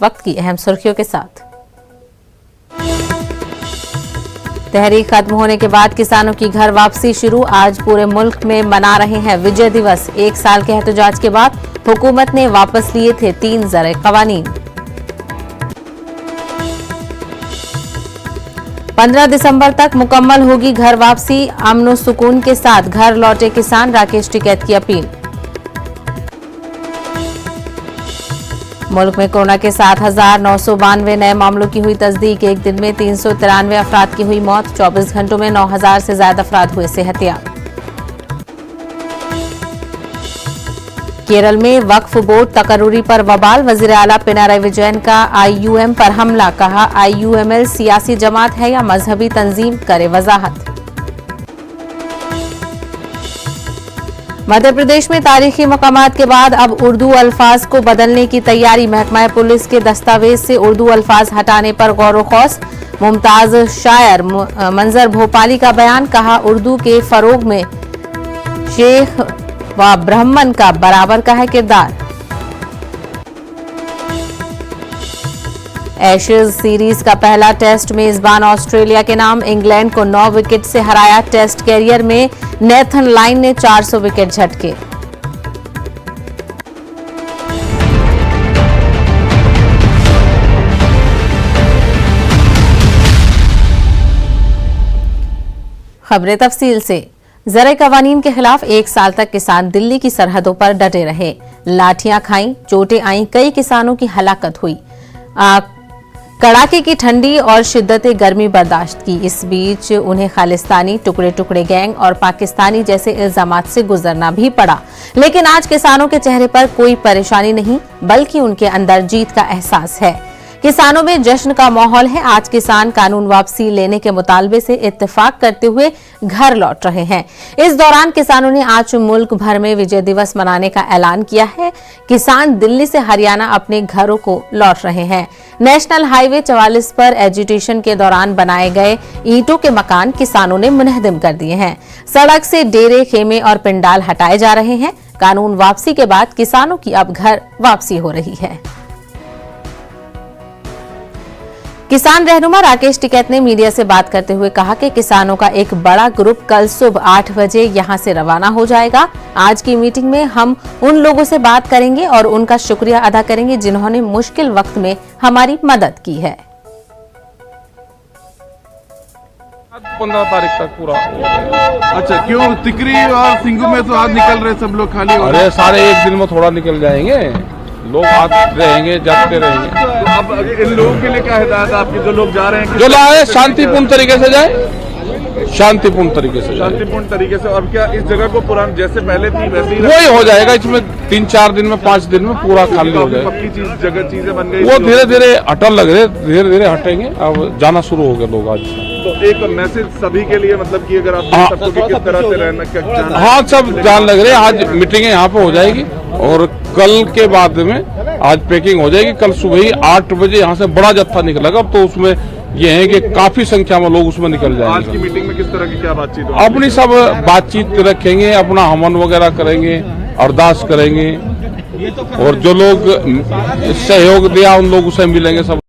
वक्त की अहम सुर्खियों के साथ। तहरीक खत्म होने के बाद किसानों की घर वापसी शुरू। आज पूरे मुल्क में मना रहे हैं विजय दिवस। 1 साल के एहतजाज के बाद हुकूमत ने वापस लिए थे 3 ज़रई कवानीन। 15 दिसंबर तक मुकम्मल होगी घर वापसी। अमन और सुकून के साथ घर लौटे किसान, राकेश टिकैत की अपील। मुल्क में कोरोना के 7,992 नए मामलों की हुई तस्दीक। एक दिन में 393 अफराद की हुई मौत। 24 घंटों में 9,000 से ज्यादा अफराद हुए सेहतियाब। केरल में वक्फ बोर्ड तकर्रुरी पर वबाल। वजीर आला पिनाराई विजयन का IUM पर हमला। कहा IUML सियासी जमात है या मजहबी तंजीम, करे वजाहत। मध्य प्रदेश में तारीखी मकामात के बाद अब उर्दू अल्फाज को बदलने की तैयारी। महकमा पुलिस के दस्तावेज से उर्दू अल्फाज हटाने पर गौर व खौस। मुमताज शायर मंजर भोपाली का बयान। कहा उर्दू के फरोग में शेख व ब्राह्मण का बराबर का है किरदार। एशेज सीरीज का पहला टेस्ट मेजबान ऑस्ट्रेलिया के नाम। इंग्लैंड को 9 विकेट से हराया। टेस्ट कैरियर में नेथन लाइन ने 400 विकेट झटके। खबरें तफसील से। ज़रई कवानीन के खिलाफ 1 साल तक किसान दिल्ली की सरहदों पर डटे रहे। लाठियां खाईं, चोटें आईं, कई किसानों की हलाकत हुई। कड़ाके की ठंडी और शिद्दत गर्मी बर्दाश्त की। इस बीच उन्हें खालिस्तानी, टुकड़े टुकड़े गैंग और पाकिस्तानी जैसे इल्जामात से गुजरना भी पड़ा। लेकिन आज किसानों के चेहरे पर कोई परेशानी नहीं, बल्कि उनके अंदर जीत का एहसास है। किसानों में जश्न का माहौल है। आज किसान कानून वापसी लेने के मुतालबे से इत्तेफाक करते हुए घर लौट रहे हैं। इस दौरान किसानों ने आज मुल्क भर में विजय दिवस मनाने का ऐलान किया है। किसान दिल्ली से हरियाणा अपने घरों को लौट रहे हैं। नेशनल हाईवे 44 पर एजुटेशन के दौरान बनाए गए ईंटों के मकान किसानों ने मुनहदिम कर दिए हैं। सड़क से डेरे, खेमे और पिंडाल हटाए जा रहे हैं। कानून वापसी के बाद किसानों की अब घर वापसी हो रही है। किसान रहनुमा राकेश टिकैत ने मीडिया से बात करते हुए कहा कि किसानों का एक बड़ा ग्रुप कल सुबह 8 बजे यहां से रवाना हो जाएगा। आज की मीटिंग में हम उन लोगों से बात करेंगे और उनका शुक्रिया अदा करेंगे जिन्होंने मुश्किल वक्त में हमारी मदद की है। 15 तारीख तक पूरा। अच्छा, क्यों तिकरी और सिंगू में तो आज निकल रहे सब लोग खाली हो? अरे सारे एक दिन में थोड़ा निकल जाएंगे, लोग आते रहेंगे, जाते रहेंगे। तो अब इन लोगों के लिए क्या हिदायत है आपकी? जो लोग जा रहे हैं, जो लाए शांतिपूर्ण तरीके से जाए, शांतिपूर्ण तरीके से, शांतिपूर्ण तरीके से। और क्या इस जगह को पुरान जैसे पहले थी वैसे ही वही हो जाएगा? इसमें 3-4 दिन में, 5 दिन में पूरा खाली हो जाएगा। पक्की चीजें बन गई। वो धीरे धीरे अटल लग रहे, धीरे धीरे हटेंगे। अब जाना शुरू हो गया लोग आज से। तो एक मैसेज सभी के लिए, मतलब कि अगर आप सबको कि किस तरह से रहना, क्या जाना? हाँ, सब जान लग रहे। आज मीटिंग यहाँ पे हो जाएगी और कल के बाद में आज पैकिंग हो जाएगी। कल सुबह ही 8 बजे यहाँ से बड़ा जत्था निकलेगा। अब तो उसमें ये है कि काफी संख्या में लोग उसमें निकल जाएंगे। आज की मीटिंग में किस तरह की क्या बातचीत होगी? अपनी सब बातचीत रखेंगे, अपना हवन वगैरह करेंगे, अरदास करेंगे और जो लोग सहयोग दिया उन लोगों से मिलेंगे सब।